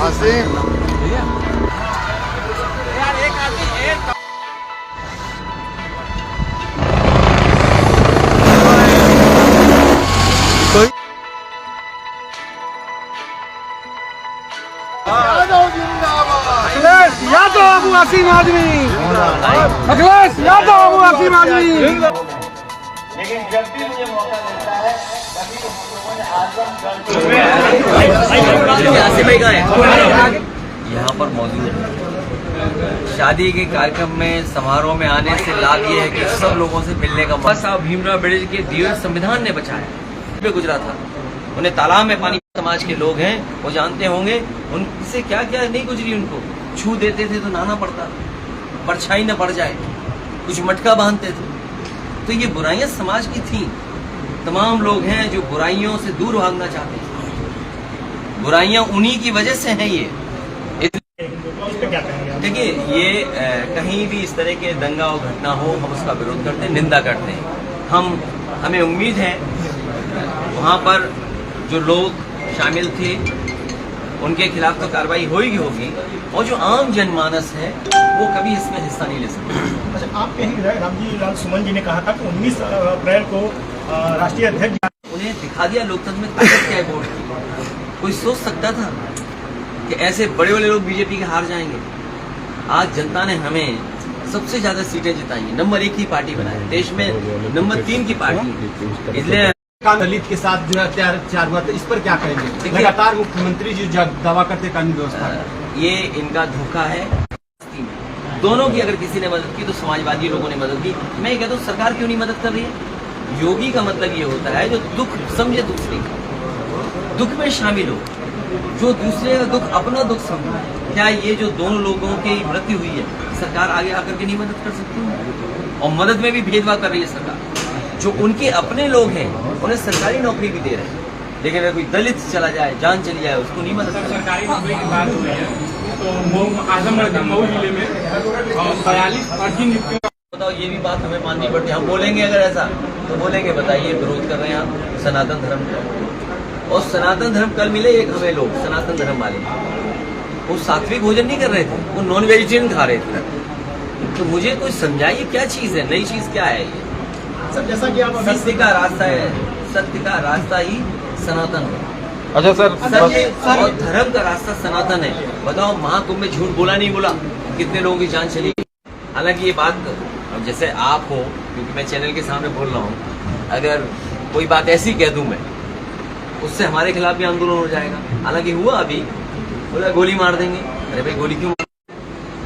आसिम यार एक आदमी एक अखिलेश यादव अबू आसिम आदमी, अखिलेश यादव अबू आसिम आदमी। लेकिन जब भी मुझे मौका मिलता है कभी आसिम भाई कहाँ है? यहाँ पर मौजूद है। शादी के कार्यक्रम में समारोह में आने से लाभ ये है कि सब लोगों से मिलने का मौका। साहब भीमराव अम्बेडकर के दिए हुए संविधान ने बचाया। पे गुजरा था, उन्हें तालाब में पानी। समाज के लोग हैं वो जानते होंगे उनसे क्या क्या नहीं गुजरी। उनको छू देते थे तो नहाना पड़ता, परछाई न पड़ जाए, कुछ मटका बांधते थे। तो ये बुराइयां समाज की थी। तमाम लोग हैं जो बुराइयों से दूर भागना चाहते हैं। बुराइयां उन्हीं की वजह से हैं। ये देखिए, ये कहीं भी इस तरह के दंगा और घटना हो, हम उसका विरोध करते हैं, निंदा करते हैं। हमें उम्मीद है वहाँ पर जो लोग शामिल थे उनके खिलाफ तो कार्रवाई होगी और जो आम जनमानस है वो कभी इसमें हिस्सा नहीं ले सकते। अच्छा, आप कहीं रामजी लाल सुमन जी ने कहा था कि 19 अप्रैल को राष्ट्रीय अध्यक्ष उन्हें दिखा दिया लोकतंत्र में ताकत क्या है वोट की। कोई सोच सकता था कि ऐसे बड़े बड़े लोग बीजेपी के हार जाएंगे? आज जनता ने हमें सबसे ज्यादा सीटें जिताई हैं, नंबर 1 की पार्टी बनाई, देश में नंबर 3 की पार्टी। इसलिए दलित के साथ जो अत्याचार हुआ था, इस पर क्या कहेंगे? लगातार मुख्यमंत्री जी दावा करते कानून व्यवस्था, ये इनका धोखा है। दोनों की अगर किसी ने मदद की तो समाजवादी लोगों ने मदद की। मैं कहता हूँ सरकार क्यों नहीं मदद कर रही है? योगी का मतलब ये होता है जो दुख समझे दूसरे का, दुख में शामिल हो, जो दूसरे का दुख अपना दुख समझे। क्या ये जो दोनों लोगों की मृत्यु हुई है सरकार आगे आकर के नहीं मदद कर सकती? और मदद में भी भेदभाव कर रही है सरकार। जो उनके अपने लोग हैं उन्हें सरकारी नौकरी भी दे रहे हैं, लेकिन अगर कोई दलित चला जाए, जान चली जाए, उसको नहीं मदद कर। सरकारी नौकरी की बात हुई है तो आजमगढ़ के मऊ जिले में 42 फर्जी नियुक्तियां। बताओ, ये भी बात हमें माननी पड़ती है। हम बोलेंगे अगर ऐसा तो बोलेंगे बताइए विरोध कर रहे हैं आप सनातन धर्म का। और सनातन धर्म कल मिले एक हमें लोग सनातन धर्म वाले, वो सात्विक भोजन नहीं कर रहे थे, वो नॉन वेजिटेरियन खा रहे थे। तो मुझे कुछ समझाइए क्या चीज है, नई चीज क्या है ये? सर, जैसा कि आप सत्य का रास्ता है, सत्य का रास्ता ही सनातन है। अच्छा सर, और धर्म का रास्ता सनातन है। बताओ, महाकुंभ में झूठ बोला नहीं बोला, कितने लोगों की जान चली? हालांकि ये बात जैसे आप हो, क्योंकि मैं चैनल के सामने बोल रहा हूँ, अगर कोई बात ऐसी कह दूं मैं, उससे हमारे खिलाफ भी आंदोलन हो जाएगा। हालांकि हुआ अभी, बोला गोली मार देंगे। अरे भाई, गोली क्यों?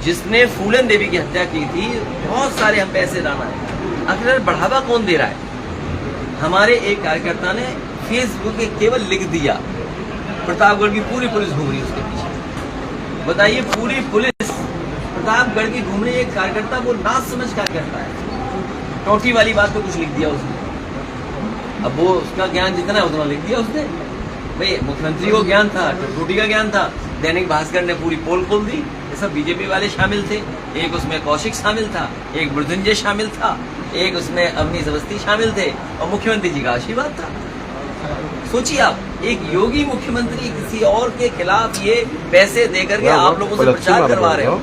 जिसने फूलन देवी की हत्या की थी, बहुत सारे हम पैसे डाला है, आखिर बढ़ावा कौन दे रहा है? हमारे एक कार्यकर्ता ने फेसबुक पे केवल लिख दिया, प्रतापगढ़ की पूरी पुलिस घूम रही है उसके पीछे। बताइए, पूरी पुलिस प्रतापगढ़ की घूम रही है, एक कार्यकर्ता वो ना समझ कार्यकर्ता है, टोटी वाली बात पे कुछ लिख दिया उसने। अब वो उसका ज्ञान जितना है उतना लिख दिया उसने। भाई, मुख्यमंत्री को ज्ञान था, टोटी का ज्ञान था। दैनिक भास्कर ने पूरी पोल खोल दी, ये सब बीजेपी वाले शामिल थे। एक उसमें कौशिक शामिल था, एक मृत्युंजय शामिल था, एक उसमें अवनीश अवस्थी शामिल थे, और मुख्यमंत्री जी का आशीर्वाद था। सोचिए आप, एक योगी मुख्यमंत्री किसी और के खिलाफ ये पैसे देकर के आप लोगों से प्रचार करवा रहे हो।